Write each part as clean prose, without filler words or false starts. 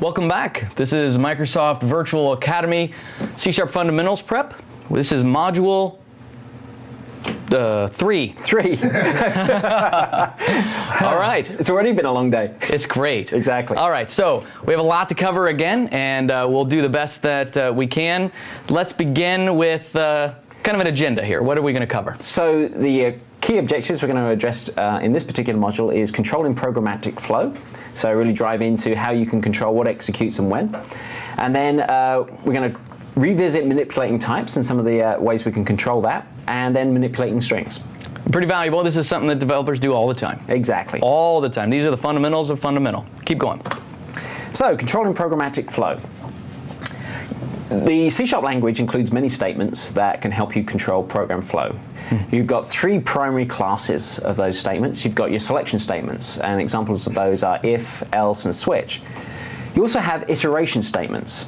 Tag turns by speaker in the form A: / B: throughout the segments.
A: Welcome back. This is Microsoft Virtual Academy C# Fundamentals Prep. This is module 3. All right.
B: It's already been a long day.
A: It's great.
B: Exactly.
A: All right, so we have a lot to cover again, and we'll do the best that we can. Let's begin with kind of an agenda here. What are we going to cover?
B: So the key objectives we're going to address in this particular module is controlling programmatic flow. So really drive into how you can control what executes and when. And then we're going to revisit manipulating types and some of the ways we can control that, and then manipulating strings.
A: Pretty valuable. This is something that developers do all the time.
B: Exactly.
A: All the time. These are the fundamentals of fundamental. Keep going.
B: So, controlling programmatic flow. The C# language includes many statements that can help you control program flow. You've got 3 primary classes of those statements. You've got your selection statements, and examples of those are if, else, and switch. You also have iteration statements.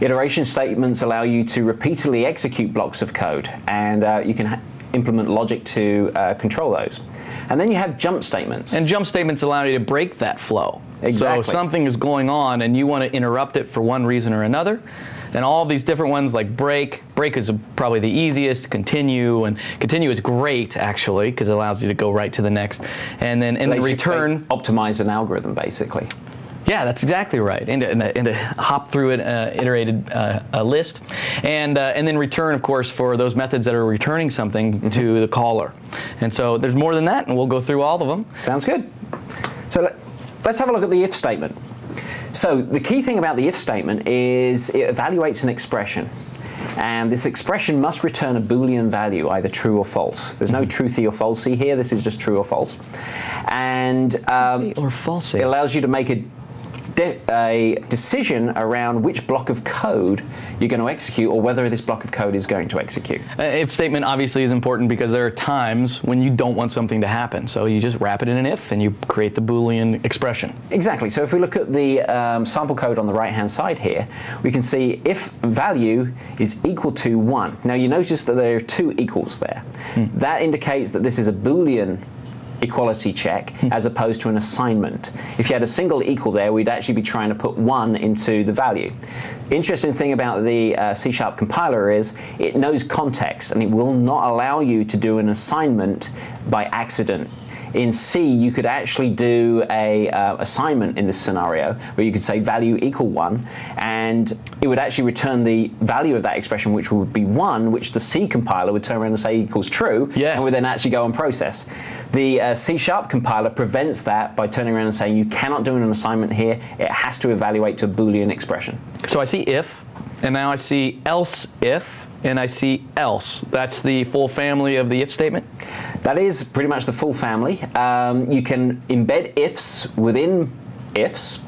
B: Iteration statements allow you to repeatedly execute blocks of code, and you can implement logic to control those. And then you have jump statements.
A: And jump statements allow you to break that flow.
B: Exactly.
A: So something is going on and you want to interrupt it for one reason or another. And all these different ones like break is probably the easiest, continue is great actually because it allows you to go right to the next. And then return.
B: Optimize an algorithm basically.
A: Yeah, that's exactly right. And to hop through an iterated list, and then return, of course, for those methods that are returning something to the caller. And so there's more than that, and we'll go through all of them.
B: Sounds good. So let's have a look at the if statement. So the key thing about the if statement is it evaluates an expression. And this expression must return a Boolean value, either true or false. There's no truthy or falsy here. This is just true or false. And
A: or falsy.
B: It allows you to make a decision around which block of code you're going to execute or whether this block of code is going to execute.
A: If statement obviously is important because there are times when you don't want something to happen. So you just wrap it in an if and you create the Boolean expression.
B: Exactly. So if we look at the sample code on the right-hand side here, we can see if value is equal to 1. Now you notice that there are 2 equals there. That indicates that this is a Boolean equality check as opposed to an assignment. If you had a single equal there, we'd actually be trying to put 1 into the value. Interesting thing about the C# compiler is it knows context and it will not allow you to do an assignment by accident. In C, you could actually do a assignment in this scenario where you could say value equal 1, and it would actually return the value of that expression, which would be 1, which the C compiler would turn around and say equals true, and would then actually go and process. The C# compiler prevents that by turning around and saying you cannot do an assignment here, it has to evaluate to a Boolean expression. So
A: I see if, and now I see else if, and I see else. That's the full family of the if statement?
B: That is pretty much the full family. You can embed ifs within ifs,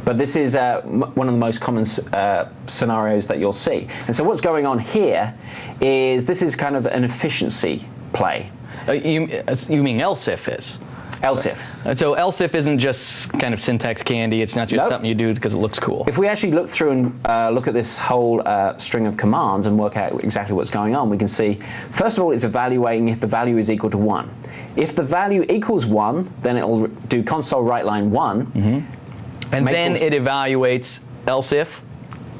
B: but this is one of the most common scenarios that you'll see. And so what's going on here is this is kind of an efficiency play.
A: You mean else if is?
B: Else if.
A: So else if isn't just kind of syntax candy. It's not just something you do because it looks cool.
B: If we actually look through and look at this whole string of commands and work out exactly what's going on, we can see, first of all, it's evaluating if the value is equal to 1. If the value equals 1, then it'll do console write line 1.
A: And then it evaluates else if?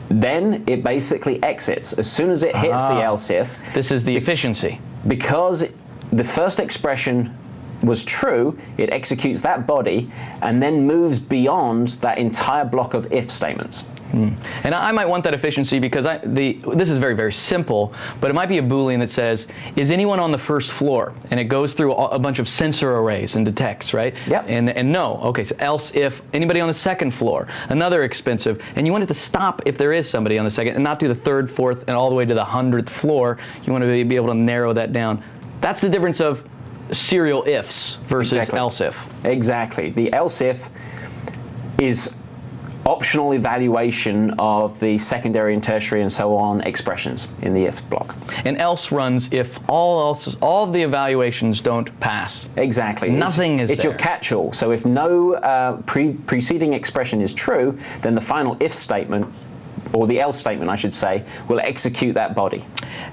B: Then it basically exits. As soon as it hits the else if.
A: This is the efficiency. Because
B: the first expression was true, it executes that body and then moves beyond that entire block of if statements.
A: And I might want that efficiency because this is very, very simple, but it might be a Boolean that says, is anyone on the first floor? And it goes through a bunch of sensor arrays and detects, right?
B: Yep.
A: And no. Okay, so else if anybody on the second floor, another expensive, and you want it to stop if there is somebody on the second and not do the third, fourth, and all the way to the 100th floor. You want to be able to narrow that down. That's the difference of serial ifs versus else if.
B: Exactly. The else if is optional evaluation of the secondary and tertiary and so on expressions in the if block.
A: And else runs if all of the evaluations don't pass.
B: Exactly.
A: Nothing is there.
B: It's your catch-all. So if no preceding expression is true, then the final if statement or the else statement, I should say, will execute that body.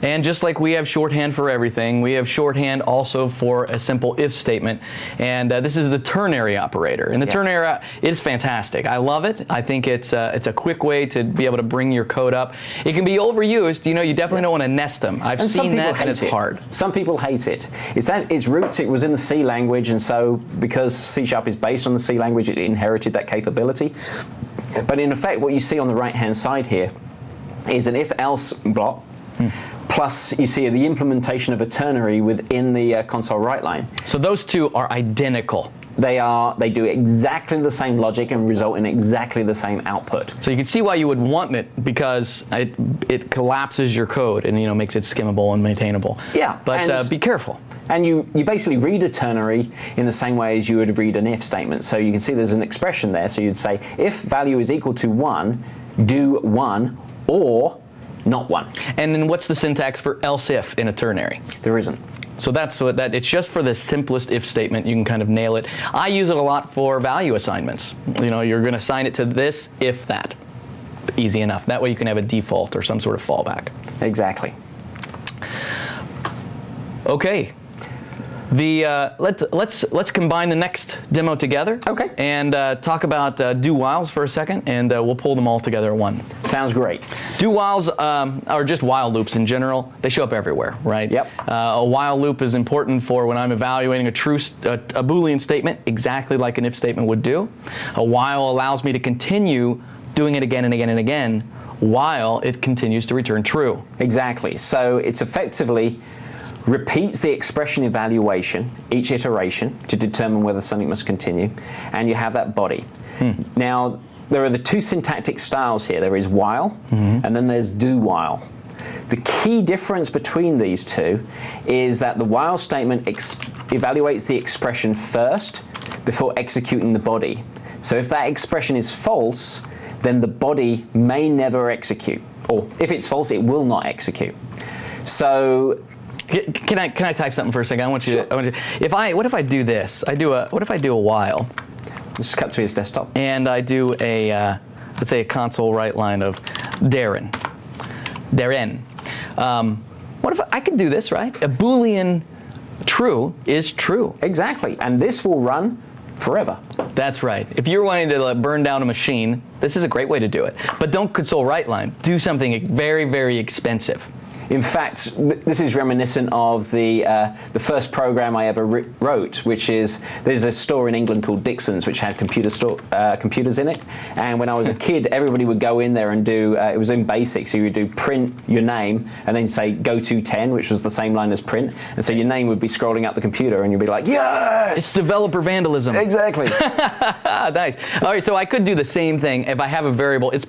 A: And just like we have shorthand for everything, we have shorthand also for a simple if statement. And this is the ternary operator. And the ternary is fantastic. I love it. I think it's a quick way to be able to bring your code up. It can be overused. You know, you definitely don't want to nest them. I've seen that, and it's hard.
B: Some people hate it. Its roots, it was in the C language, and so because C# is based on the C language, it inherited that capability. But in effect, what you see on the right-hand side here is an if-else block, plus you see the implementation of a ternary within the console write line.
A: So those two are identical.
B: They do exactly the same logic and result in exactly the same output.
A: So you can see why you would want it, because it collapses your code and, you know, makes it skimmable and maintainable.
B: Yeah.
A: But be careful.
B: And you basically read a ternary in the same way as you would read an if statement. So you can see there's an expression there. So you'd say, if value is equal to 1, do 1 or not 1.
A: And then what's the syntax for else if in a ternary?
B: There isn't.
A: So that's what it's just for the simplest if statement. You can kind of nail it. I use it a lot for value assignments. You know, you're going to assign it to this if that. Easy enough. That way you can have a default or some sort of fallback.
B: Exactly.
A: Okay. Let's combine the next demo together.
B: Okay.
A: And talk about do whiles for a second, and we'll pull them all together in one.
B: Sounds great.
A: Do whiles are just while loops in general. They show up everywhere, right?
B: Yep.
A: A while loop is important for when I'm evaluating a Boolean statement, exactly like an if statement would do. A while allows me to continue doing it again and again and again while it continues to return true.
B: Exactly. So it's effectively repeats the expression evaluation each iteration to determine whether something must continue, and you have that body. Now, there are the two syntactic styles here. There is while, and then there's do while. The key difference between these two is that the while statement evaluates the expression first before executing the body. So if that expression is false, then the body may never execute, or if it's false, it will not execute. So
A: can I type something for a second? I want you to. What if I do this? What if I do a while?
B: Just cut to his desktop.
A: And I do a let's say a console write line of Darren. What if I could do this, right? A Boolean true is true.
B: Exactly, and this will run forever.
A: That's right. If you're wanting to burn down a machine, this is a great way to do it. But don't console write line. Do something very, very expensive.
B: In fact, this is reminiscent of the first program I ever wrote, which is, there's a store in England called Dixon's, which had computers in it. And when I was a kid, everybody would go in there and do, it was in BASIC, so you would do print your name, and then say go to 10, which was the same line as print. And so your name would be scrolling up the computer, and you'd be like, yes!
A: It's developer vandalism.
B: Exactly.
A: Nice. All right, so I could do the same thing. If I have a variable, it's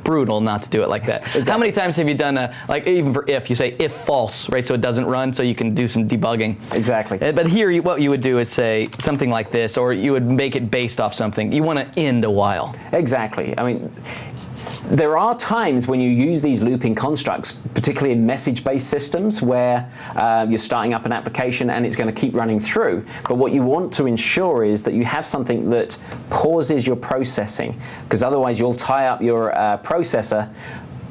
A: brutal not to do it like that. Exactly. How many times have you done like even for if, you say if false, right, so it doesn't run, so you can do some debugging.
B: Exactly.
A: But here, what you would do is say something like this, or you would make it based off something. You want to end a while.
B: Exactly. I mean, there are times when you use these looping constructs, particularly in message-based systems, where you're starting up an application and it's going to keep running through. But what you want to ensure is that you have something that pauses your processing, because otherwise you'll tie up your processor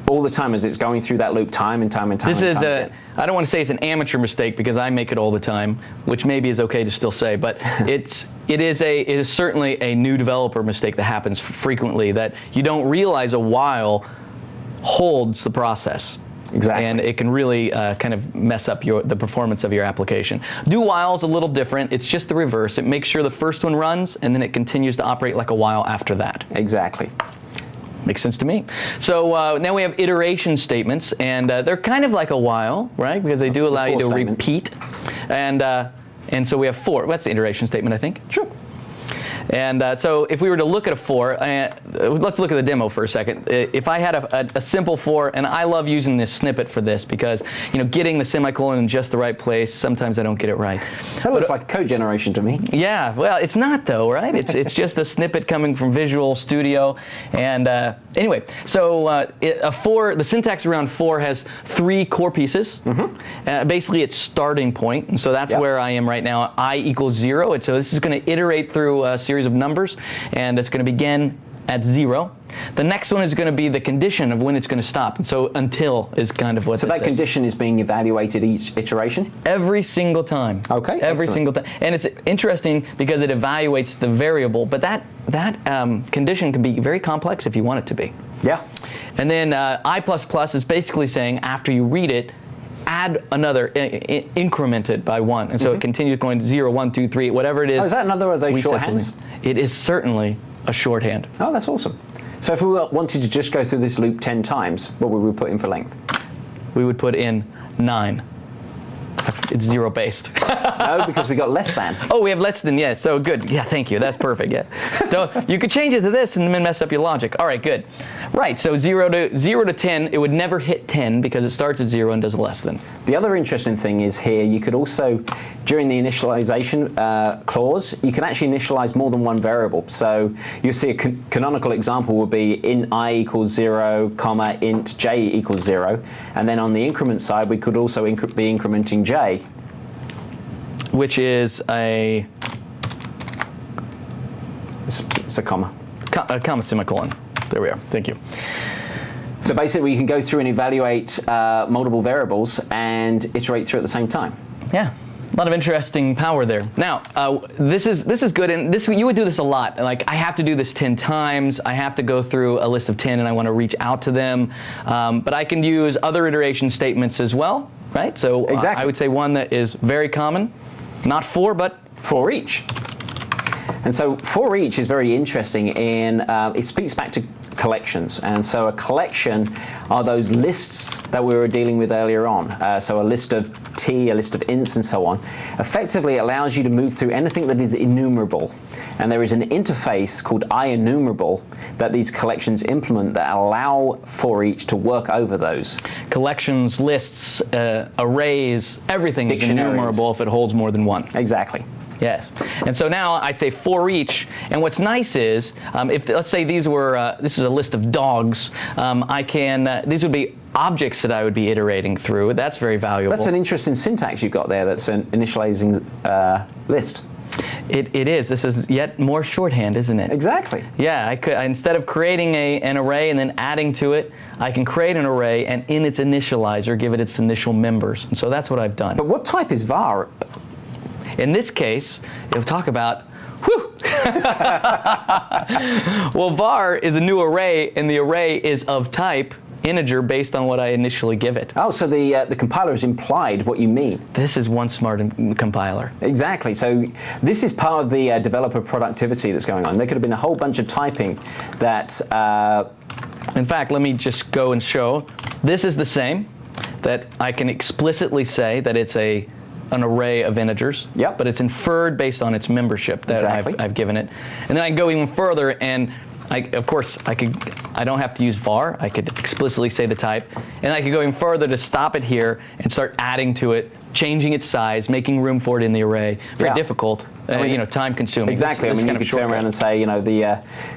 B: all the time as it's going through that loop time and time and time.
A: I don't want to say it's an amateur mistake, because I make it all the time, which maybe is okay to still say, but it is certainly a new developer mistake that happens frequently, that you don't realize a while holds the process.
B: Exactly.
A: And it can really kind of mess up the performance of your application. Do while is a little different. It's just the reverse. It makes sure the first one runs, and then it continues to operate like a while after that.
B: Exactly.
A: Makes sense to me. So now we have iteration statements, and they're kind of like a while, right? Because they do allow you to repeat. And so we have for. That's the iteration statement, I think.
B: Sure.
A: And so if we were to look at a for, let's look at the demo for a second. If I had a simple for, and I love using this snippet for this, because getting the semicolon in just the right place, sometimes I don't get it right.
B: That looks like code generation to me.
A: Yeah, well, it's not though, right? It's just a snippet coming from Visual Studio. And anyway, so the syntax around for has 3 core pieces. Basically, it's starting point, and so that's where I am right now. I equals 0, and so this is going to iterate through a series of numbers, and it's going to begin at 0. The next one is going to be the condition of when it's going to stop. And so until is kind of what
B: So
A: this
B: that
A: says.
B: condition is being evaluated each iteration?
A: Every single time.
B: Okay,
A: Every
B: excellent.
A: single time. And it's interesting because it evaluates the variable, but that condition can be very complex if you want it to be.
B: Yeah.
A: And then I++ is basically saying after you read it, add another, increment it by 1. And so it continues going to 0, 1, 2, 3, whatever it is.
B: Oh, is that another of those
A: we set the
B: shorthands?
A: length. It is certainly a shorthand.
B: Oh, that's awesome. So if we wanted to just go through this loop 10 times, what would we put in for length?
A: We would put in 9. It's 0 based.
B: No, because we got less than.
A: Oh, we have less than, yeah, so good. Yeah, thank you. That's perfect, yeah. So you could change it to this and then mess up your logic. All right, good. Right, so 0 to 10, it would never hit 10 because it starts at 0 and does less than.
B: The other interesting thing is here, you could also, during the initialization clause, you can actually initialize more than one variable. So you'll see a canonical example would be int I equals 0, comma, int j equals 0. And then on the increment side, we could also be incrementing j.
A: Which is a
B: It's a comma.
A: Comma semicolon. There we are. Thank you.
B: So basically, you can go through and evaluate multiple variables and iterate through at the same time.
A: Yeah. A lot of interesting power there. Now, this is good, and this you would do this a lot. Like, I have to do this 10 times. I have to go through a list of 10, and I want to reach out to them. But I can use other iteration statements as well, right? So
B: exactly.
A: I would say one that is very common, not for, but
B: Foreach. And so Foreach is very interesting in, it speaks back to collections. And so a collection are those lists that we were dealing with earlier on. So a list of T, a list of ints, and so on. Effectively, it allows you to move through anything that is enumerable. And there is an interface called IEnumerable that these collections implement that allow Foreach to work over those.
A: collections, lists, arrays, everything is
B: Dictionaries.
A: enumerable if it holds more than one.
B: Exactly.
A: Yes, and so now I say for each, and what's nice is, if let's say these were, this is a list of dogs, I can, these would be objects that I would be iterating through. That's very valuable.
B: That's an interesting syntax you've got there. That's an initializing list.
A: It is. This is yet more shorthand, isn't it?
B: Exactly.
A: Yeah, I could, instead of creating an array and then adding to it, I can create an array and in its initializer give it its initial members. And so that's what I've done.
B: But what type is var?
A: In this case, it'll talk about, whew! Well, var is a new array, and the array is of type integer based on what I initially give it.
B: Oh, so the compiler has implied what you mean.
A: This is one smart compiler.
B: Exactly. So this is part of the developer productivity that's going on. There could have been a whole bunch of typing that...
A: In fact, let me just go and show. This is the same, that I can explicitly say that it's an array of integers,
B: Yep.
A: but it's inferred based on its membership that
B: Exactly.
A: I've given it. And then I can go even further, and of course, I don't have to use var. I could explicitly say the type, and I could go even further to stop it here and start adding to it, changing its size, making room for it in the array. Very
B: Yeah.
A: difficult, time consuming.
B: Exactly.
A: This
B: I mean,
A: kind
B: you
A: of
B: could turn around and say,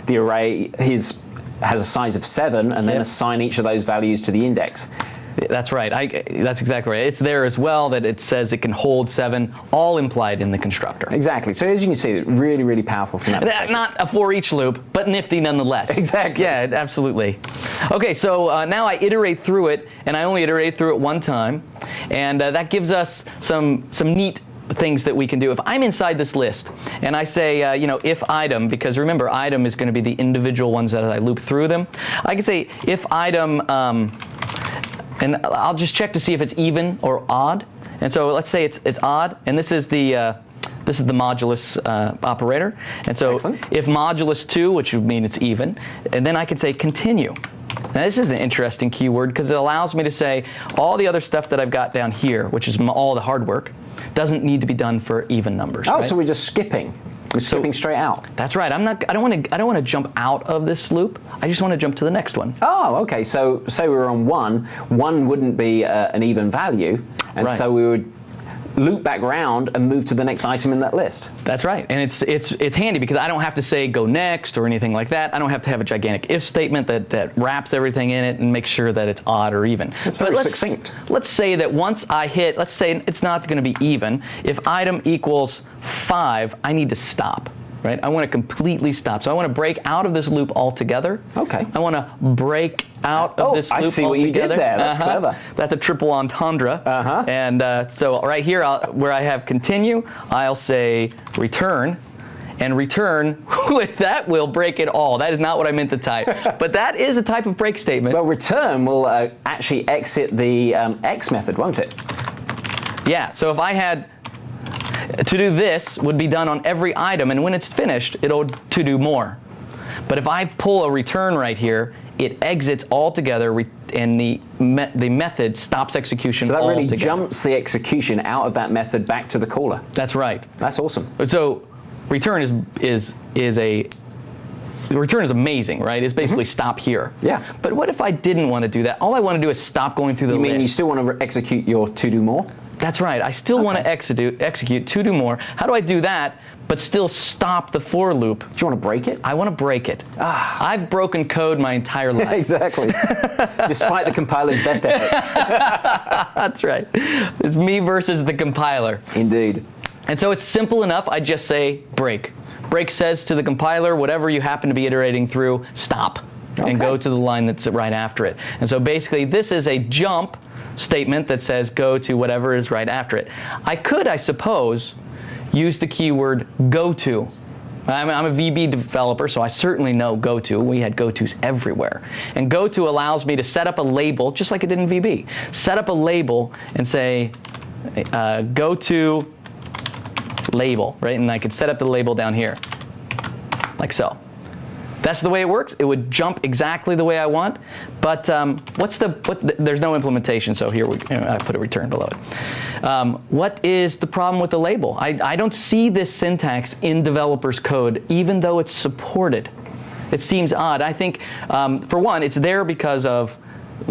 B: the array has a size of 7, and then
A: Yep.
B: assign each of those values to the index.
A: That's right. That's exactly right. It's there as well that it says it can hold 7, all implied in the constructor.
B: Exactly. So as you can see, really, really powerful from that perspective.
A: Not a for each loop, but nifty nonetheless.
B: Exactly.
A: Yeah, absolutely. Okay, so now I iterate through it, and I only iterate through it one time, and that gives us some neat things that we can do. If I'm inside this list and I say, if item, because remember, item is going to be the individual ones that I loop through them, I can say if item, and I'll just check to see if it's even or odd. And so let's say it's odd, and this is the modulus operator. And so
B: Excellent.
A: if modulus 2, which would mean it's even, and then I can say continue. Now this is an interesting keyword because it allows me to say all the other stuff that I've got down here, which is all the hard work, doesn't need to be done for even numbers.
B: Oh,
A: right?
B: so we're just skipping. We're skipping straight out.
A: That's right. I don't want to jump out of this loop. I just want to jump to the next one.
B: Oh, okay. So say we were on 1. 1 wouldn't be an even value, and
A: Right.
B: so we would loop back round and move to the next item in that list.
A: That's right, and it's handy because I don't have to say go next or anything like that. I don't have to have a gigantic if statement that wraps everything in it and makes sure that it's odd or even.
B: That's very succinct.
A: Let's say that once I hit, let's say it's not going to be even. If item equals 5, I need to stop. right? I want to completely stop. So I want to break out of this loop altogether.
B: Okay.
A: I want to break out of this loop altogether.
B: I see what you did there. That's clever.
A: That's a triple entendre. And so right here, where I have continue, I'll say return. And return, that will break it all. That is not what I meant to type. But that is a type of break statement.
B: Well, return will actually exit the X method, won't it?
A: Yeah, so if I had to do this, would be done on every item, and when it's finished, it'll to do more. But if I pull a return right here, it exits altogether, and the method stops execution altogether.
B: So that really jumps the execution out of that method back to the caller.
A: That's right.
B: That's awesome.
A: So return is amazing, right? It's basically stop here.
B: Yeah.
A: But what if I didn't want to do that? All I want to do is stop going through the list.
B: You mean you still want to execute your to do more?
A: That's right. I still want to execute to do more. How do I do that, but still stop the for loop?
B: Do you want to break it?
A: I want to break it. I've broken code my entire life.
B: Exactly. Despite the compiler's best efforts.
A: That's right. It's me versus the compiler.
B: Indeed.
A: And so it's simple enough. I just say break. Break says to the compiler, whatever you happen to be iterating through, stop. And go to the line that's right after it. And so basically this is a jump statement that says go to whatever is right after it. I could, I suppose, use the keyword go to. I'm a VB developer, so I certainly know go to. We had go tos everywhere. And go to allows me to set up a label, just like it did in VB. Set up a label and say go to label, right? And I could set up the label down here, like so. That's the way it works. It would jump exactly the way I want, but there's no implementation, so here I put a return below it. What is the problem with the label? I don't see this syntax in developers' code, even though it's supported. It seems odd. I think, for one, it's there because of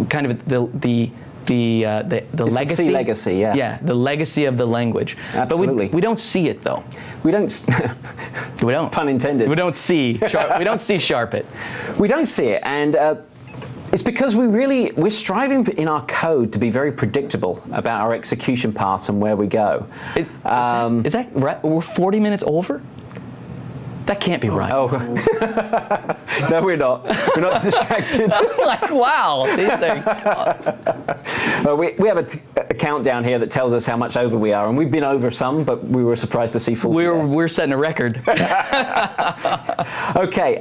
A: kind of the legacy.
B: C legacy, yeah.
A: Yeah, the legacy of the language.
B: Absolutely.
A: But we don't see it though.
B: We don't.
A: We don't.
B: Pun intended.
A: We don't see. We don't see sharp it.
B: We don't see it, and it's because we're striving in our code to be very predictable about our execution paths and where we go.
A: Is that right? We're 40 minutes over? That can't be right.
B: Oh, no, we're not. We're not distracted.
A: Like, wow.
B: We have a countdown here that tells us how much over we are, and we've been over some, but we were surprised to see 40.
A: We're setting a record.
B: Okay,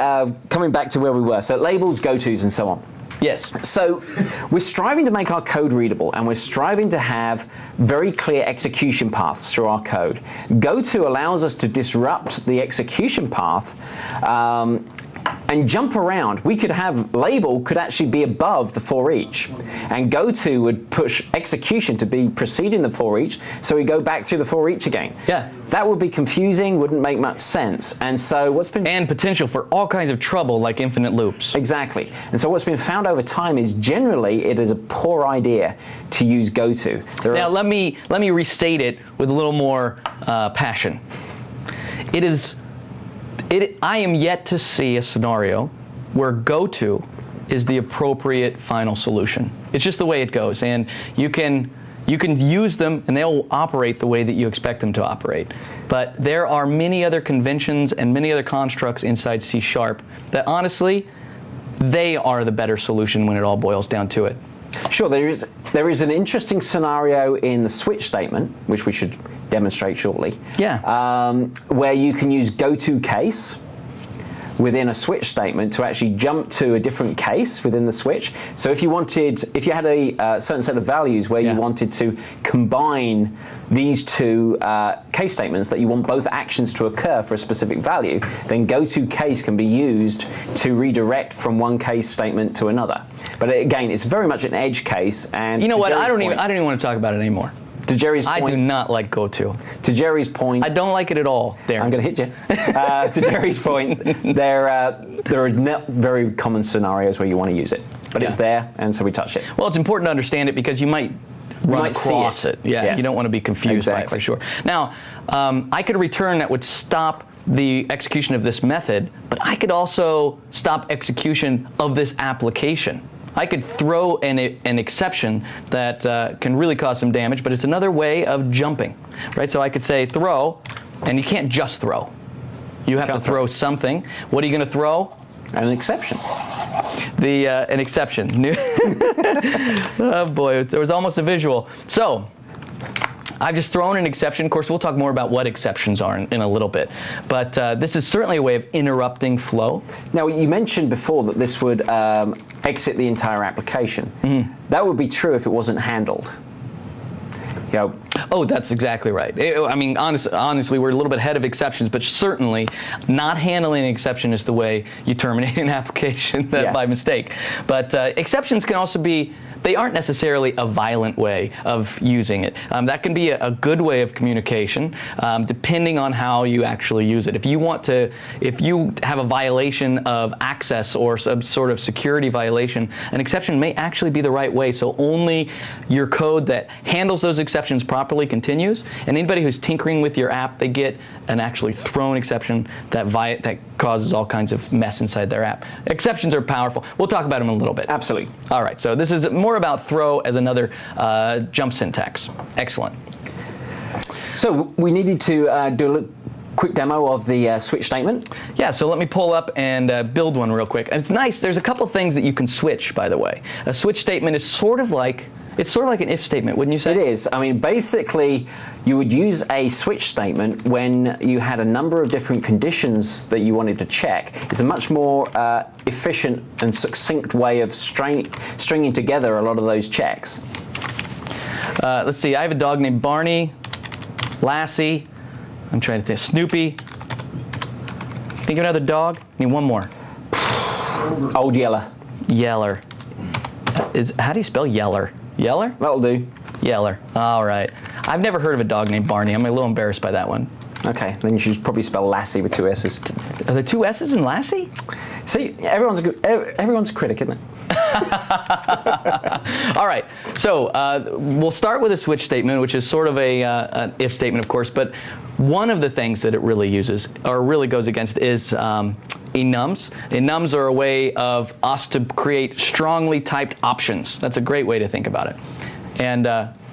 B: coming back to where we were. So labels, go-tos, and so on.
A: Yes.
B: So we're striving to make our code readable, and we're striving to have very clear execution paths through our code. Go-to allows us to disrupt the execution path and jump around. We could have label could actually be above the for each, and go-to would push execution to be preceding the for each, so we go back through the for each again.
A: Yeah.
B: That would be confusing, wouldn't make much sense. And so
A: and potential for all kinds of trouble like infinite loops.
B: Exactly. And so what's been found over time is generally it is a poor idea to use go-to.
A: Now let me restate it with a little more passion. I am yet to see a scenario where go-to is the appropriate final solution. It's just the way it goes, and you can use them and they'll operate the way that you expect them to operate. But there are many other conventions and many other constructs inside C# that honestly, they are the better solution when it all boils down to it.
B: Sure, there is an interesting scenario in the switch statement, which we should demonstrate shortly.
A: Yeah.
B: Where you can use go-to case within a switch statement to actually jump to a different case within the switch. So if you had a certain set of values where you wanted to combine these two case statements, that you want both actions to occur for a specific value, then go-to case can be used to redirect from one case statement to another. But again, it's very much an edge case. And
A: you know what? I don't even want to talk about it anymore.
B: To Jerry's point,
A: I do not like go-to.
B: To Jerry's point,
A: I don't like it at all, Darren.
B: I'm going to hit you. To Jerry's point, there are not very common scenarios where you want to use it, but it's there, and so we touch it.
A: Well, it's important to understand it because you might run across it. Yeah, yes. You don't want to be confused by it for sure. Now, I could return that would stop the execution of this method, but I could also stop execution of this application. I could throw an exception that can really cause some damage, but it's another way of jumping, right? So I could say throw, and you can't just throw. You have to throw something. What are you going to throw?
B: An exception.
A: An exception. Oh boy, there was almost a visual. So, I've just thrown an exception. Of course, we'll talk more about what exceptions are in a little bit. But this is certainly a way of interrupting flow.
B: Now, you mentioned before that this would exit the entire application. Mm-hmm. That would be true if it wasn't handled. You know,
A: oh, that's exactly right. I mean, honestly, we're a little bit ahead of exceptions, but certainly not handling an exception is the way you terminate an application by mistake. But exceptions can also be, they aren't necessarily a violent way of using it. That can be a good way of communication, depending on how you actually use it. If you have a violation of access or some sort of security violation, an exception may actually be the right way. So only your code that handles those exceptions properly continues, and anybody who's tinkering with your app, they get an actually thrown exception that causes all kinds of mess inside their app. Exceptions are powerful. We'll talk about them in a little bit.
B: Absolutely.
A: All right, so this is more about throw as another jump syntax. Excellent.
B: So we needed to do a quick demo of the switch statement.
A: Yeah, so let me pull up and build one real quick. And it's nice, there's a couple things that you can switch, by the way. A switch statement is sort of like an if statement, wouldn't you say?
B: It is. I mean, basically, you would use a switch statement when you had a number of different conditions that you wanted to check. It's a much more efficient and succinct way of stringing together a lot of those checks.
A: Let's see, I have a dog named Barney, Lassie, I'm trying to think, Snoopy. Think of another dog? Need one more.
B: Old Yeller.
A: Yeller. How do you spell Yeller? Yeller?
B: That'll do.
A: Yeller. All right. I've never heard of a dog named Barney. I'm a little embarrassed by that one.
B: Okay, then you should probably spell Lassie with 2 S's.
A: Are there 2 S's in Lassie?
B: See, everyone's a critic, isn't it?
A: All right. So we'll start with a switch statement, which is sort of an if statement, of course. But one of the things that it really uses, or really goes against, is enums. Enums are a way of us to create strongly typed options. That's a great way to think about it. And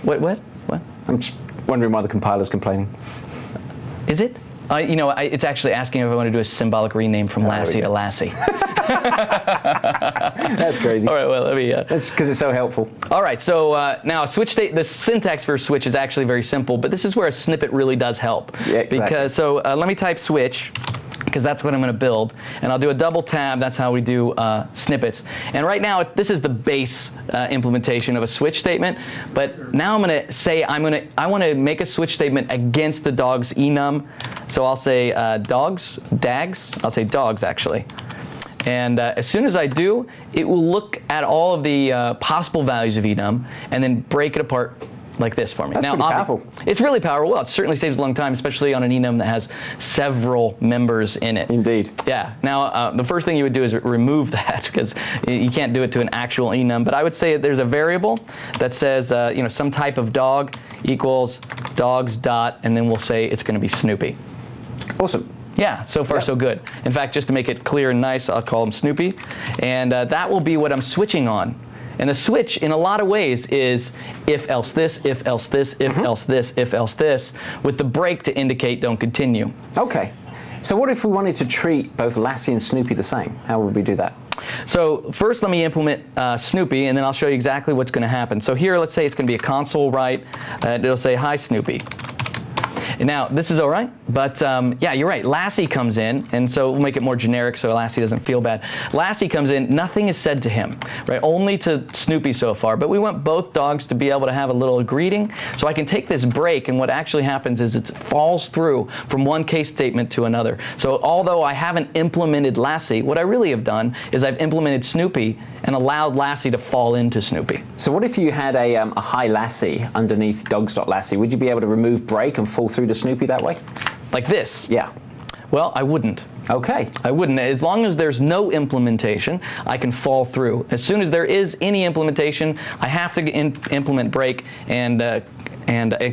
A: what?
B: I'm just wondering why the compiler's complaining.
A: Is it? It's actually asking if I want to do a symbolic rename from Lassie to Lassie.
B: That's crazy.
A: All right, well, let me...
B: That's because it's so helpful.
A: All right, so now the syntax for switch is actually very simple, but this is where a snippet really does help.
B: Yeah, exactly.
A: So let me type switch, because that's what I'm going to build, and I'll do a double tab. That's how we do snippets. And right now, this is the base implementation of a switch statement. But now I'm going to say I want to make a switch statement against the dog's enum. So I'll say dags. I'll say dogs actually. And as soon as I do, it will look at all of the possible values of enum and then break it apart like this for me.
B: That's pretty powerful.
A: It's really powerful. Well, it certainly saves a long time, especially on an enum that has several members in it.
B: Indeed.
A: Yeah. Now, the first thing you would do is remove that, because you can't do it to an actual enum. But I would say there's a variable that says, some type of dog equals dogs dot, and then we'll say it's going to be Snoopy.
B: Awesome.
A: Yeah, so far so good. In fact, just to make it clear and nice, I'll call him Snoopy. And that will be what I'm switching on. And the switch, in a lot of ways, is if else this, if else this, if else this, if else this, with the break to indicate don't continue.
B: Okay. So what if we wanted to treat both Lassie and Snoopy the same? How would we do that?
A: So first let me implement Snoopy, and then I'll show you exactly what's going to happen. So here, let's say it's going to be a console write. It'll say, hi, Snoopy. And now, this is all right, but yeah, you're right. Lassie comes in, and so we'll make it more generic so Lassie doesn't feel bad. Lassie comes in, nothing is said to him, right? Only to Snoopy so far, but we want both dogs to be able to have a little greeting. So I can take this break, and what actually happens is it falls through from one case statement to another. So although I haven't implemented Lassie, what I really have done is I've implemented Snoopy and allowed Lassie to fall into Snoopy.
B: So what if you had a hi Lassie underneath dogs.lassie? Would you be able to remove break and fall through to Snoopy that way?
A: Like this?
B: Yeah.
A: Well, I wouldn't.
B: Okay.
A: I wouldn't. As long as there's no implementation, I can fall through. As soon as there is any implementation, I have to implement break and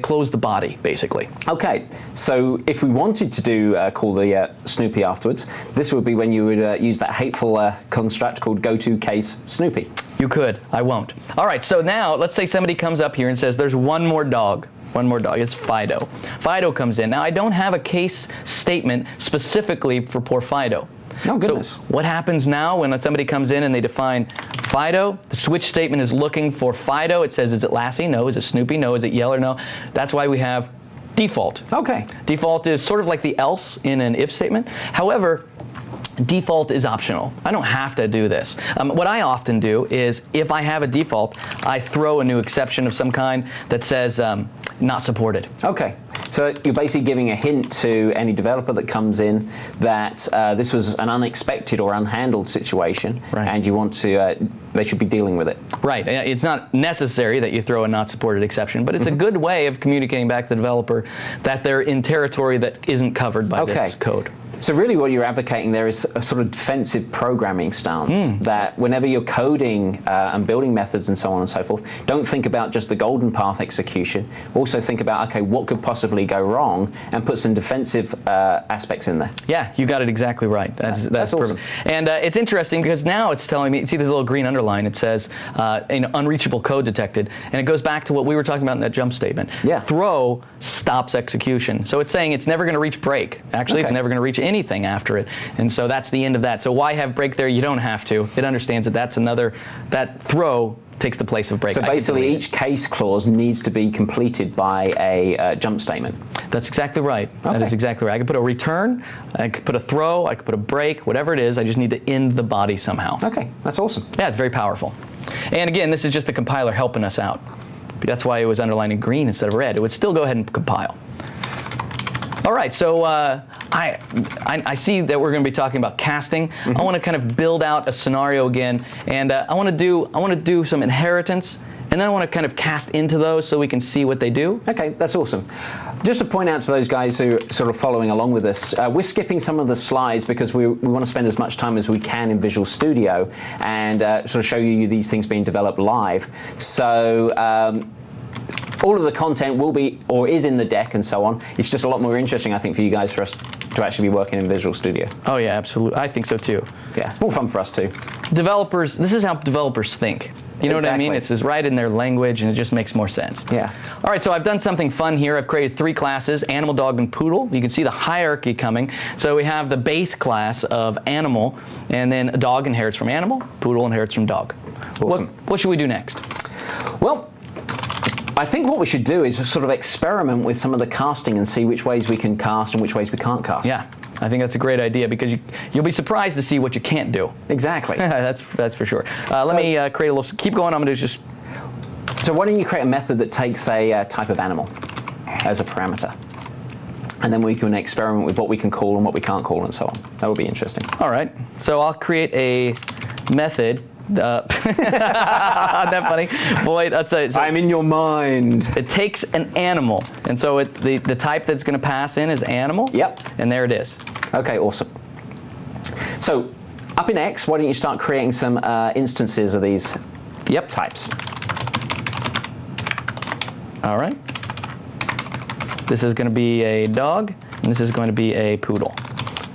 A: close the body, basically.
B: Okay, so if we wanted to call the Snoopy afterwards, this would be when you would use that hateful construct called goToCase Snoopy.
A: You could. I won't. All right, so now let's say somebody comes up here and says there's one more dog. One more dog. It's Fido. Fido comes in. Now, I don't have a case statement specifically for poor Fido.
B: Oh, goodness.
A: So what happens now when somebody comes in and they define Fido? The switch statement is looking for Fido. It says, is it Lassie? No. Is it Snoopy? No. Is it Yeller? No. That's why we have default.
B: Okay.
A: Default is sort of like the else in an if statement. However, default is optional. I don't have to do this. What I often do is, if I have a default, I throw a new exception of some kind that says not supported.
B: Okay. So you're basically giving a hint to any developer that comes in that this was an unexpected or unhandled situation,
A: right,
B: and you want to, they should be dealing with it.
A: Right. It's not necessary that you throw a not supported exception, but it's a good way of communicating back to the developer that they're in territory that isn't covered by this code.
B: So really what you're advocating there is a sort of defensive programming stance, that whenever you're coding and building methods and so on and so forth, don't think about just the golden path execution. Also think about, okay, what could possibly go wrong, and put some defensive aspects in there.
A: Yeah, you got it exactly right. That's
B: awesome.
A: perfect. And it's interesting because now it's telling me, see this little green underline, it says unreachable code detected, and it goes back to what we were talking about in that jump statement.
B: Yeah.
A: Throw stops execution. So it's saying it's never going to reach break. Actually, it's never going to reach anything after it, and so that's the end of that. So why have break there? You don't have to. It understands that that's another, that throw takes the place of break.
B: So basically each case clause needs to be completed by a jump statement.
A: That's exactly right.
B: Okay.
A: That is exactly right. I could put a return, I could put a throw, I could put a break, whatever it is, I just need to end the body somehow.
B: Okay, that's awesome.
A: Yeah, it's very powerful. And again, this is just the compiler helping us out. That's why it was underlined in green instead of red. It would still go ahead and compile. All right, so I see that we're going to be talking about casting. I want to kind of build out a scenario again, and I want to do some inheritance, and then I want to kind of cast into those so we can see what they do.
B: Okay, that's awesome. Just to point out to those guys who are sort of following along with us, we're skipping some of the slides because we want to spend as much time as we can in Visual Studio and sort of show you these things being developed live. So all of the content will be, or is in the deck and so on. It's just a lot more interesting, I think, for you guys, for us to actually be working in Visual Studio.
A: Oh yeah, absolutely. I think so too.
B: Yeah, it's more fun for us too.
A: Developers, this is how developers think. You know what I mean?
B: Exactly.
A: It's right in their language, and it just makes more sense.
B: Yeah.
A: All right, so I've done something fun here. I've created 3 classes, animal, dog, and poodle. You can see the hierarchy coming. So we have the base class of animal, and then a dog inherits from animal, poodle inherits from dog.
B: Awesome.
A: What should we do next?
B: Well, I think what we should do is just sort of experiment with some of the casting and see which ways we can cast and which ways we can't cast.
A: Yeah, I think that's a great idea because you'll be surprised to see what you can't do.
B: Exactly.
A: That's for sure. Let me create a little, keep going, I'm going to just...
B: So why don't you create a method that takes a type of animal as a parameter? And then we can experiment with what we can call and what we can't call and so on. That would be interesting.
A: All right, so I'll create a method. Isn't that funny? Boy, that's so
B: I'm in your mind.
A: It takes an animal, and so the type that's going to pass in is animal.
B: Yep.
A: And there it is.
B: Okay, awesome. So up in X, why don't you start creating some instances of these types?
A: All right. This is going to be a dog, and this is going to be a poodle.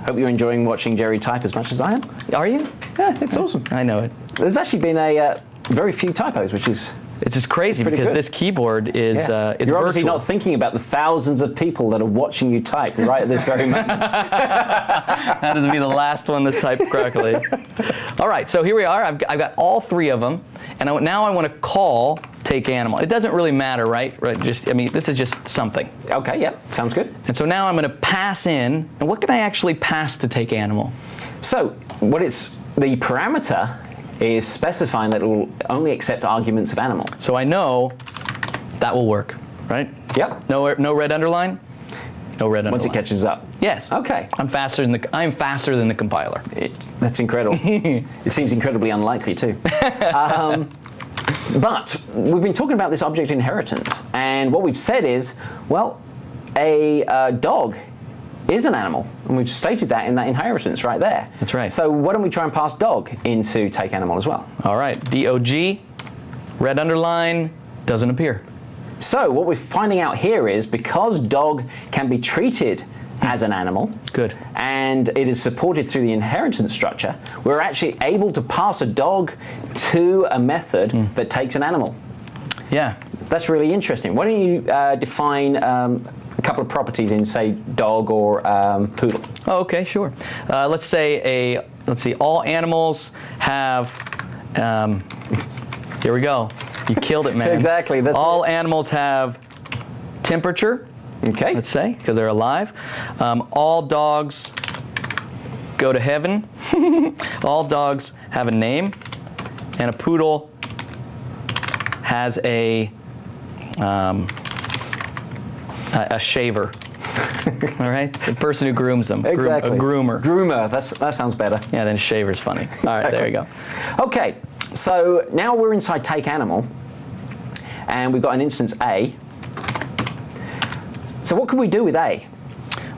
B: Hope you're enjoying watching Jerry type as much as I am.
A: Are you?
B: Yeah, it's awesome.
A: I know it.
B: There's actually been a very few typos, which is...
A: It's just crazy because
B: good.
A: this keyboard is it's
B: You're obviously
A: virtual.
B: not thinking about the thousands of people that are watching you type right at this very moment.
A: That is be the last one that's typed correctly. All right, so here we are. I've got all 3 of them, and now I want to call take animal. It doesn't really matter, right? Just, I mean, this is just something.
B: Okay, yeah, sounds good.
A: And so now I'm going to pass in, and what can I actually pass to take animal?
B: So the parameter is specifying that it will only accept arguments of animal.
A: So I know that will work, right?
B: Yep.
A: No red underline? No red underline.
B: Once it catches up.
A: Yes.
B: Okay.
A: I'm faster than the compiler.
B: That's incredible. It seems incredibly unlikely too. But we've been talking about this object inheritance, and what we've said is, well, a dog is an animal, and we've stated that in that inheritance right there.
A: That's right.
B: So why don't we try and pass dog into take animal as well?
A: All right, DOG, red underline, doesn't appear.
B: So what we're finding out here is because dog can be treated as an animal,
A: good,
B: and it is supported through the inheritance structure, we're actually able to pass a dog to a method that takes an animal.
A: Yeah.
B: That's really interesting. Why don't you define a couple of properties in, say, dog or poodle?
A: Oh, okay, sure. Let's see, all animals have, here we go. You killed it, man.
B: Exactly. That's
A: all animals have temperature,
B: okay.
A: let's say, because they're alive. All dogs go to heaven. All dogs have a name. And a poodle has a shaver. All right? The person who grooms them.
B: Exactly.
A: A groomer.
B: Groomer. That sounds better.
A: Yeah, then shaver's funny. All right, there you go.
B: Okay, so now we're inside take animal, and we've got an instance A. So what can we do with A?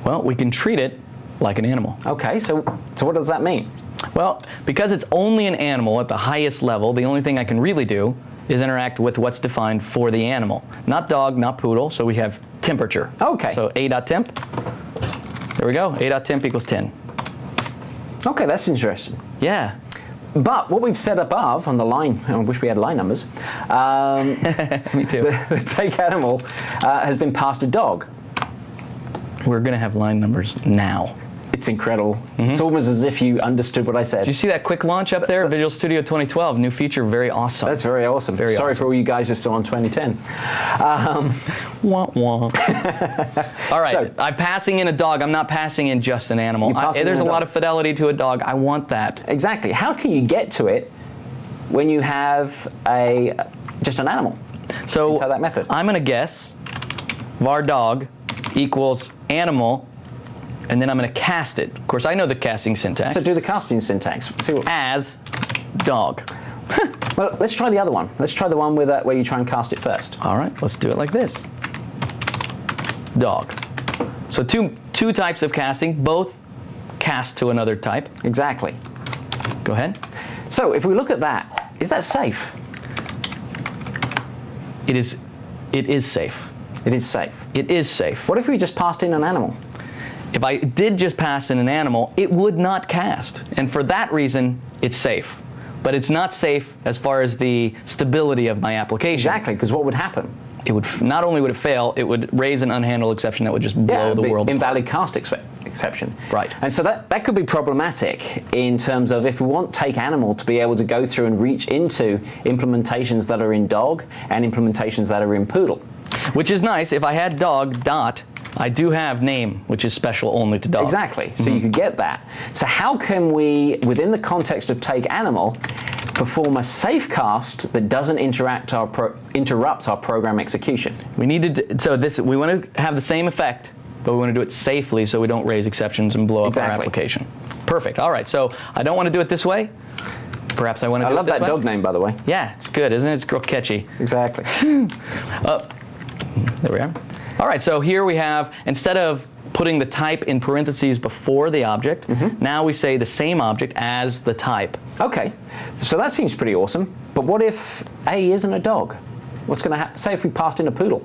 A: Well, we can treat it like an animal.
B: Okay, so what does that mean?
A: Well, because it's only an animal at the highest level, the only thing I can really do is interact with what's defined for the animal. Not dog, not poodle, so we have temperature.
B: Okay.
A: So A.temp, there we go, A.temp equals 10.
B: Okay, that's interesting.
A: Yeah.
B: But what we've set above on the line, I wish we had line numbers,
A: Me too.
B: the take animal has been passed a dog.
A: We're going to have line numbers now.
B: It's incredible. It's almost as if you understood what I said.
A: Did you see that quick launch up there? Visual Studio 2012, new feature, very awesome.
B: That's very awesome. Sorry
A: awesome.
B: for all you guys who are still on 2010.
A: Wah, wah. All right,
B: So-
A: I'm passing in a dog. I'm not passing in just an animal.
B: You're passing in
A: There's
B: a
A: a lot
B: dog.
A: of fidelity to a dog. I want that.
B: Exactly. How can you get to it when you have just an animal?
A: So
B: Inside that method.
A: I'm going to guess var dog equals animal, and then I'm going to cast it. Of course, I know the casting syntax.
B: So do the casting syntax. See what,
A: As dog.
B: well, let's try the other one. Let's try the one with where you try and cast it first.
A: All right, let's do it like this. Dog. So two types of casting, both cast to another type.
B: Exactly.
A: Go ahead.
B: So if we look at that, is that safe?
A: It is safe.
B: It is safe.
A: It is safe.
B: What if we just passed in an animal?
A: If I did just pass in an animal, it would not cast. And for that reason, it's safe. But it's not safe as far as the stability of my application.
B: Exactly, because what would happen?
A: It would not only would it fail, it would raise an unhandled exception that would just blow the world apart.
B: Invalid cast exception.
A: Right.
B: And so that could be problematic in terms of if we want take animal to be able to go through and reach into implementations that are in dog and implementations that are in poodle.
A: Which is nice. If I had dog dot, I do have name, which is special only to dog.
B: Exactly. So you could get that. So how can we, within the context of take animal, perform a safe cast that doesn't interrupt our program execution?
A: We want to have the same effect, but we want to do it safely so we don't raise exceptions and blow up our application. Perfect. All right. So I don't want to do it this way. Perhaps I want to do it this way.
B: I love that dog name, by the way.
A: Yeah, it's good, isn't it? It's real catchy.
B: Exactly.
A: There we are. All right, so here we have, instead of putting the type in parentheses before the object, now we say the same object as the type.
B: Okay, so that seems pretty awesome. But what if A isn't a dog? What's going to happen? Say if we passed in a poodle.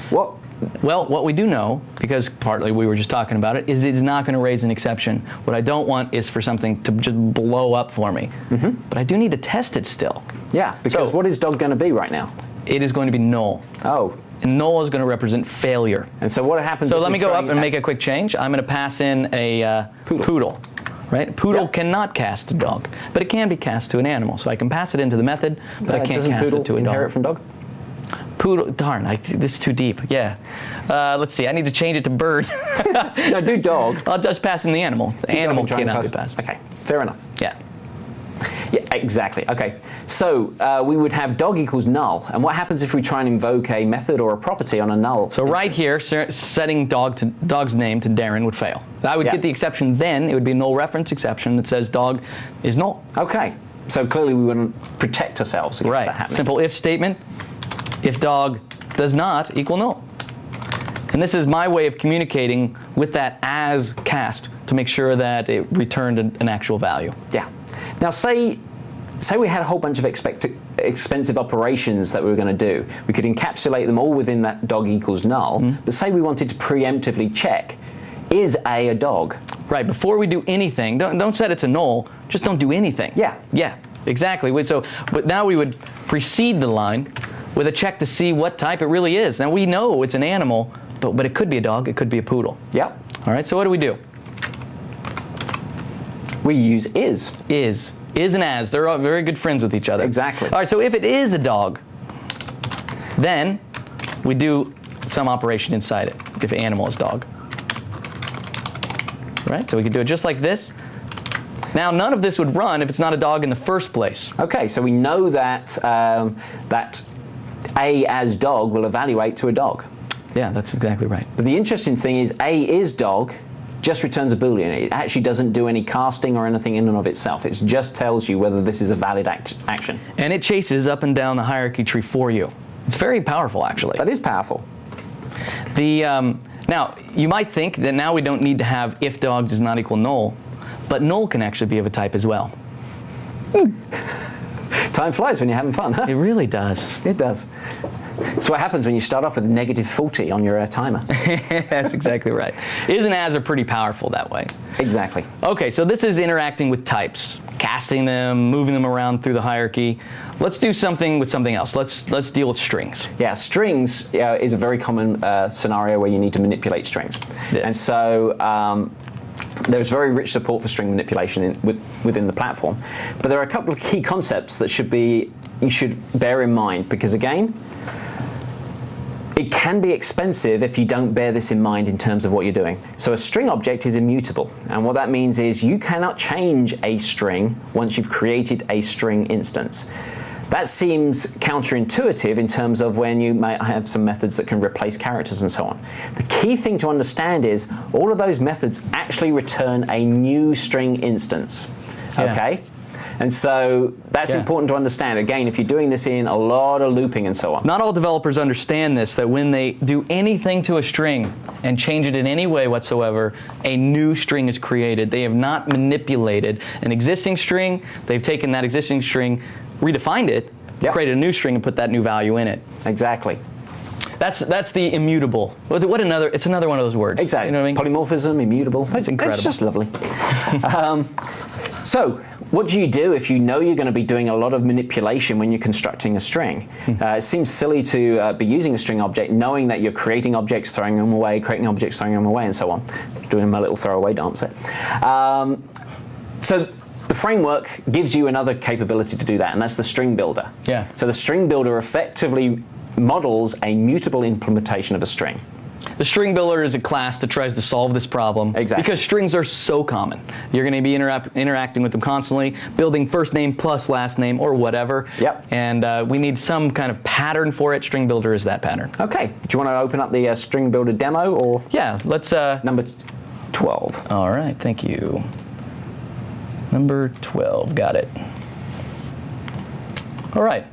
B: What?
A: Well, what we do know, because partly we were just talking about it, is it's not going to raise an exception. What I don't want is for something to just blow up for me. But I do need to test it still.
B: Yeah, because what is dog going to be right now?
A: It is going to be null.
B: Oh.
A: And null is going to represent failure.
B: And so what happens?
A: So let me go up and make a quick change. I'm going to pass in a poodle. Right? Poodle cannot cast to dog, but it can be cast to an animal. So I can pass it into the method, but I can't cast it to a dog.
B: Inherit from dog?
A: Poodle, darn, this is too deep. Yeah. Let's see, I need to change it to bird.
B: No, do dog.
A: I'll just pass in the animal. The animal cannot be passed.
B: Okay, fair enough.
A: Yeah.
B: Yeah, exactly. Okay, so we would have dog equals null. And what happens if we try and invoke a method or a property on a null?
A: So right here, setting dog's name to Darren would fail. I would get the exception then. It would be a null reference exception that says dog is null.
B: Okay, so clearly we wouldn't protect ourselves against that happening.
A: Simple if statement. If dog does not equal null. And this is my way of communicating with that as cast to make sure that it returned an actual value.
B: Yeah. Now say we had a whole bunch of expensive operations that we were going to do. We could encapsulate them all within that dog equals null, but say we wanted to preemptively check, is A dog?
A: Right, before we do anything, don't set it to null, just don't do anything.
B: Yeah.
A: Yeah, exactly. But now we would precede the line with a check to see what type it really is. Now we know it's an animal, but it could be a dog, it could be a poodle.
B: Yep.
A: All right, so what do?
B: We use is.
A: Is and as. They're all very good friends with each other.
B: Exactly.
A: All right, so if it is a dog, then we do some operation inside it, if animal is dog. Right, so we could do it just like this. Now, none of this would run if it's not a dog in the first place.
B: Okay, so we know that that A as dog will evaluate to a dog.
A: Yeah, that's exactly right.
B: But the interesting thing is A is dog just returns a Boolean. It actually doesn't do any casting or anything in and of itself. It just tells you whether this is a valid action.
A: And it chases up and down the hierarchy tree for you. It's very powerful, actually.
B: That is powerful.
A: Now, you might think that now we don't need to have if dog does not equal null, but null can actually be of a type as well.
B: Time flies when you're having fun, huh?
A: It really does.
B: It does. It's what happens when you start off with negative 40 on your timer.
A: That's exactly right. Is and as are pretty powerful that way.
B: Exactly.
A: Okay, so this is interacting with types, casting them, moving them around through the hierarchy. Let's do something with something else. Let's deal with strings.
B: Yeah, strings is a very common scenario where you need to manipulate strings.
A: Yes.
B: And so there's very rich support for string manipulation within the platform. But there are a couple of key concepts that you should bear in mind, because again, it can be expensive if you don't bear this in mind in terms of what you're doing. So a string object is immutable, and what that means is you cannot change a string once you've created a string instance. That seems counterintuitive in terms of when you might have some methods that can replace characters and so on. The key thing to understand is all of those methods actually return a new string instance.
A: Yeah.
B: Okay? And so that's important to understand. Again, if you're doing this in a lot of looping and so on.
A: Not all developers understand this, that when they do anything to a string and change it in any way whatsoever, a new string is created. They have not manipulated an existing string. They've taken that existing string, redefined it, created a new string, and put that new value in it.
B: Exactly.
A: That's the immutable. It's another one of those words.
B: Exactly.
A: You know what I mean?
B: Polymorphism, immutable.
A: It's incredible.
B: It's just lovely. So, what do you do if you know you're going to be doing a lot of manipulation when you're constructing a string? It seems silly to be using a string object knowing that you're creating objects, throwing them away, creating objects, throwing them away, and so on. Doing my little throwaway dance there. So the framework gives you another capability to do that, and that's the string builder.
A: Yeah.
B: So the string builder effectively models a mutable implementation of a string.
A: The string builder is a class that tries to solve this problem.
B: Exactly. Because
A: strings are so common. You're going to be interacting with them constantly, building first name plus last name or whatever.
B: Yep.
A: And we need some kind of pattern for it. String builder is that pattern.
B: Okay. Do you want to open up the string builder demo, or?
A: Yeah, let's.
B: Number 12.
A: All right, thank you. Number 12, got it. All right.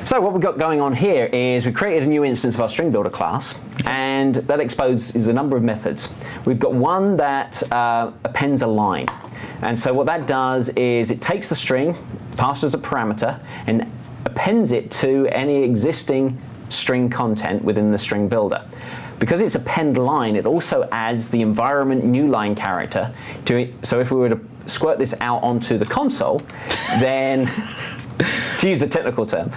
B: So what we've got going on here is we created a new instance of our string builder class, and that exposes a number of methods. We've got one that appends a line. And so what that does is it takes the string, passed as a parameter, and appends it to any existing string content within the string builder. Because it's append line, it also adds the environment new line character to it. So if we were to squirt this out onto the console, then, to use the technical term.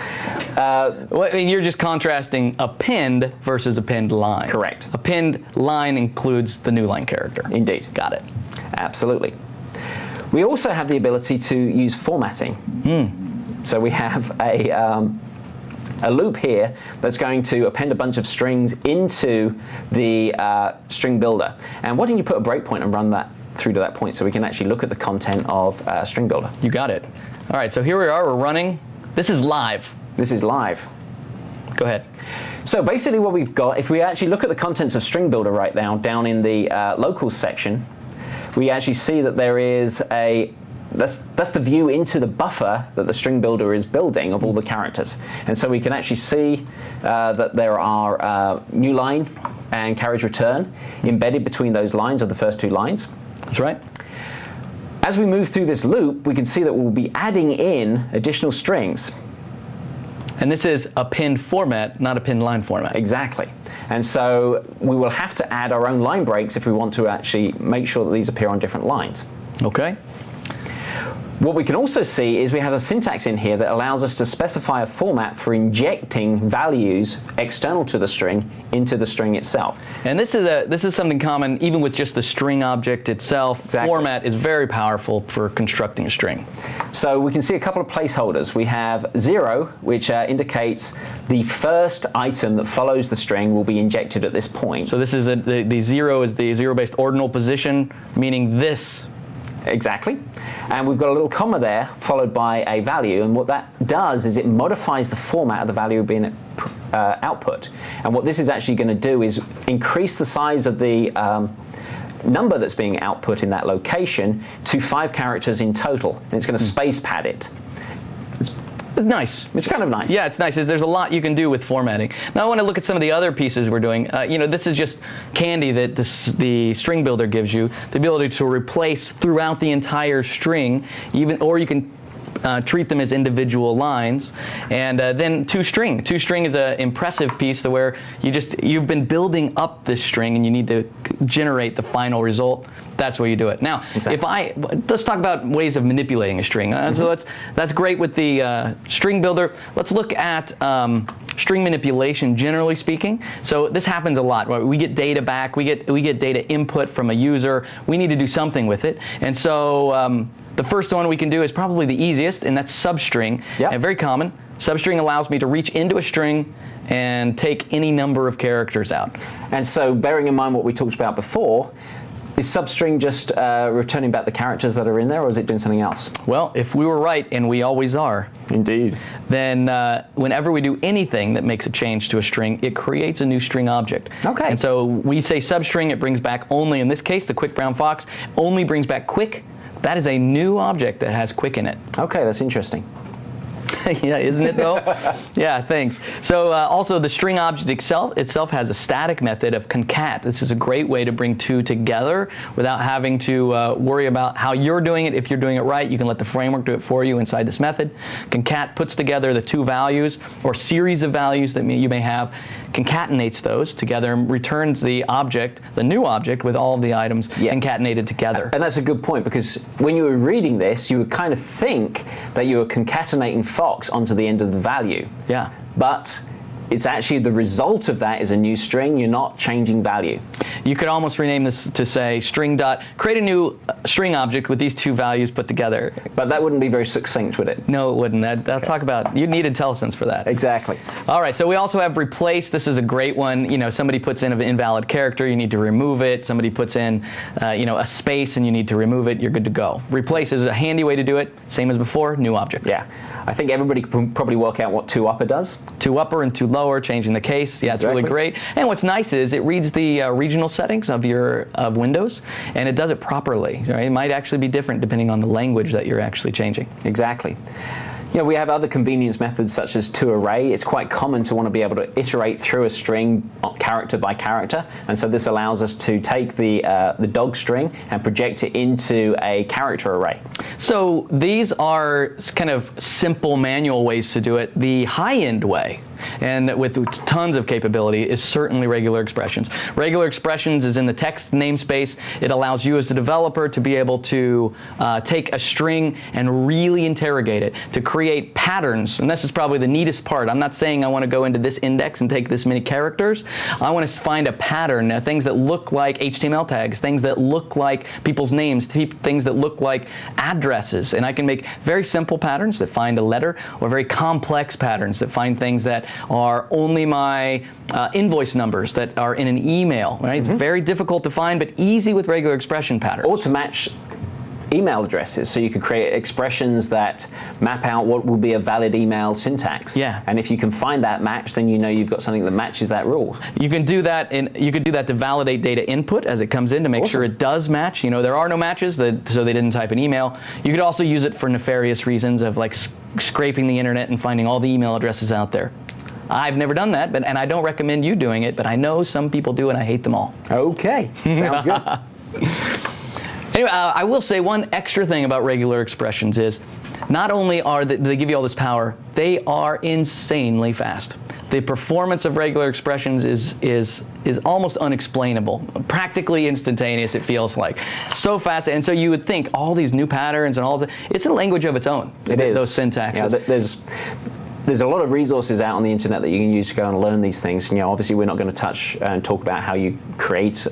A: You're just contrasting append versus append line.
B: Correct.
A: Append line includes the new line character.
B: Indeed.
A: Got it.
B: Absolutely. We also have the ability to use formatting. So we have a loop here that's going to append a bunch of strings into the string builder. And why don't you put a breakpoint and run that through to that point so we can actually look at the content of string builder.
A: You got it. All right, so here we are, we're running. This is live.
B: This is live.
A: Go ahead.
B: So basically what we've got, if we actually look at the contents of string builder right now, down in the locals section, we actually see that there is that's the view into the buffer that the string builder is building of all the characters. And so we can actually see that there are new line and carriage return embedded between those lines of the first two lines.
A: That's right.
B: As we move through this loop, we can see that we'll be adding in additional strings.
A: And this is append format, not append line format.
B: Exactly. And so we will have to add our own line breaks if we want to actually make sure that these appear on different lines.
A: Okay.
B: What we can also see is we have a syntax in here that allows us to specify a format for injecting values external to the string into the string itself.
A: And this is something common even with just the string object itself.
B: Exactly.
A: Format is very powerful for constructing a string.
B: So we can see a couple of placeholders. We have 0, which indicates the first item that follows the string will be injected at this point.
A: So this is the 0 is the zero-based ordinal position, meaning this.
B: Exactly. And we've got a little comma there followed by a value, and what that does is it modifies the format of the value being output. And what this is actually going to do is increase the size of the number that's being output in that location to 5 characters in total, and it's going to space pad it.
A: It's nice.
B: It's kind of nice.
A: Yeah, it's nice. There's a lot you can do with formatting. Now I want to look at some of the other pieces we're doing. This is just candy that the string builder gives you, the ability to replace throughout the entire string, or you can treat them as individual lines. And then toString. toString is an impressive piece where you've been building up this string and you need to generate the final result. That's where you do it. Now,
B: exactly.
A: Let's talk about ways of manipulating a string. So that's great with the string builder. Let's look at string manipulation, generally speaking. So this happens a lot. We get data back. We get data input from a user. We need to do something with it. And so the first one we can do is probably the easiest, and that's substring.
B: Yep.
A: And very common. Substring allows me to reach into a string and take any number of characters out.
B: And so, bearing in mind what we talked about before, is substring just returning back the characters that are in there, or is it doing something else?
A: Well, if we were right, and we always are,
B: indeed,
A: then whenever we do anything that makes a change to a string, it creates a new string object.
B: Okay.
A: And so we say substring, it brings back only, in this case, the quick brown fox, only brings back quick. That is a new object that has quick in it.
B: Okay, that's interesting.
A: Yeah, isn't it though? Yeah, thanks. So also the string object itself has a static method of concat. This is a great way to bring two together without having to worry about how you're doing it. If you're doing it right, you can let the framework do it for you inside this method. Concat puts together the two values or series of values that you may have, concatenates those together and returns the object, the new object, with all of the items concatenated together.
B: And that's a good point, because when you were reading this, you would kind of think that you were concatenating fox onto the end of the value.
A: Yeah.
B: But it's actually the result of that is a new string. You're not changing value.
A: You could almost rename this to say string dot, create a new string object with these two values put together.
B: But that wouldn't be very succinct, would it?
A: No, it wouldn't. I'll talk about, you need IntelliSense for that.
B: Exactly.
A: All right, so we also have replace. This is a great one. Somebody puts in an invalid character, you need to remove it. Somebody puts in, a space and you need to remove it. You're good to go. Replace is a handy way to do it. Same as before, new object.
B: Yeah. I think everybody can probably work out what toUpper does.
A: toUpper and toLower, changing the case. Yeah, it's really great. And what's nice is it reads the regional settings of Windows, and it does it properly. Right? It might actually be different depending on the language that you're actually changing.
B: Exactly. We have other convenience methods such as toArray. It's quite common to want to be able to iterate through a string character by character, and so this allows us to take the dog string and project it into a character array. So
A: these are kind of simple manual ways to do it. The high-end way, and with tons of capability, is certainly regular expressions. Regular expressions is in the text namespace. It allows you as a developer to be able to take a string and really interrogate it, to create patterns, and this is probably the neatest part. I'm not saying I want to go into this index and take this many characters. I want to find a pattern, things that look like HTML tags, things that look like people's names, things that look like addresses, and I can make very simple patterns that find a letter, or very complex patterns that find things that are only my invoice numbers that are in an email. Right? It's very difficult to find, but easy with regular expression patterns.
B: Or to match email addresses, so you could create expressions that map out what will be a valid email syntax.
A: Yeah.
B: And if you can find that match, then you've got something that matches that rule.
A: You can do that, and you could do that to validate data input as it comes in to make sure it does match. There are no matches, so they didn't type an email. You could also use it for nefarious reasons of like scraping the internet and finding all the email addresses out there. I've never done that, and I don't recommend you doing it, but I know some people do, and I hate them all.
B: Okay, sounds good.
A: Anyway, I will say one extra thing about regular expressions is not only are they give you all this power, they are insanely fast. The performance of regular expressions is is almost unexplainable, practically instantaneous. It feels like so fast, and so you would think all these new patterns and all that. It's a language of its own.
B: It is.
A: Those syntaxes.
B: Yeah, there's a lot of resources out on the internet that you can use to go and learn these things. Obviously we're not going to touch and talk about how you create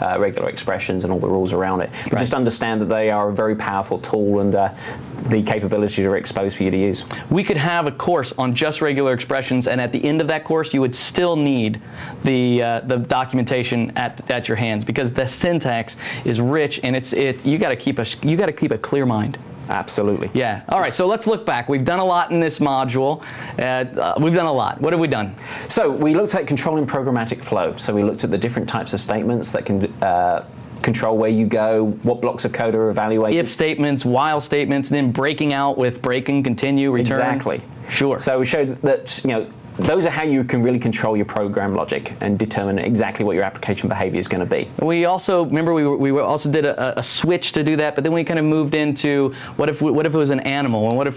B: regular expressions and all the rules around it. But just understand that they are a very powerful tool, and the capabilities are exposed for you to use.
A: We could have a course on just regular expressions, and at the end of that course, you would still need the documentation at your hands, because the syntax is rich, and you got to keep a clear mind.
B: Absolutely.
A: Yeah. All right, so let's look back. We've done a lot in this module. We've done a lot. What have we done?
B: So we looked at controlling programmatic flow. So we looked at the different types of statements that can control where you go, what blocks of code are evaluated.
A: If statements, while statements, then breaking out with break and continue, return.
B: Exactly.
A: Sure.
B: So we showed that those are how you can really control your program logic and determine exactly what your application behavior is going to be.
A: We also, remember, we also did a switch to do that, but then we kind of moved into what if it was an animal, and what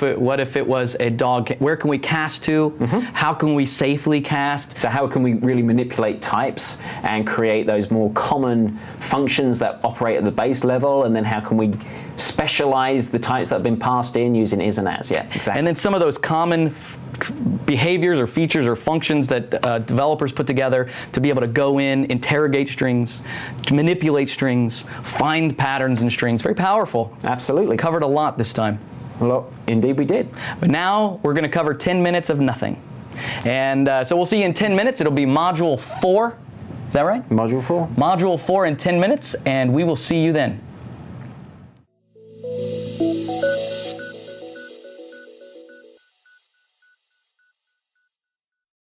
A: if it was a dog? Where can we cast to? How can we safely cast?
B: So how can we really manipulate types and create those more common functions that operate at the base level, and then how can we specialize the types that have been passed in using is and as? Yeah, exactly.
A: And then some of those common behaviors or features or functions that developers put together to be able to go in, interrogate strings, to manipulate strings, find patterns in strings. Very powerful.
B: Absolutely.
A: Covered a lot this time.
B: Well, indeed we did.
A: But now we're going to cover 10 minutes of nothing. And so we'll see you in 10 minutes. It'll be Module 4. Is that right?
B: Module 4.
A: Module 4 in 10 minutes, and we will see you then.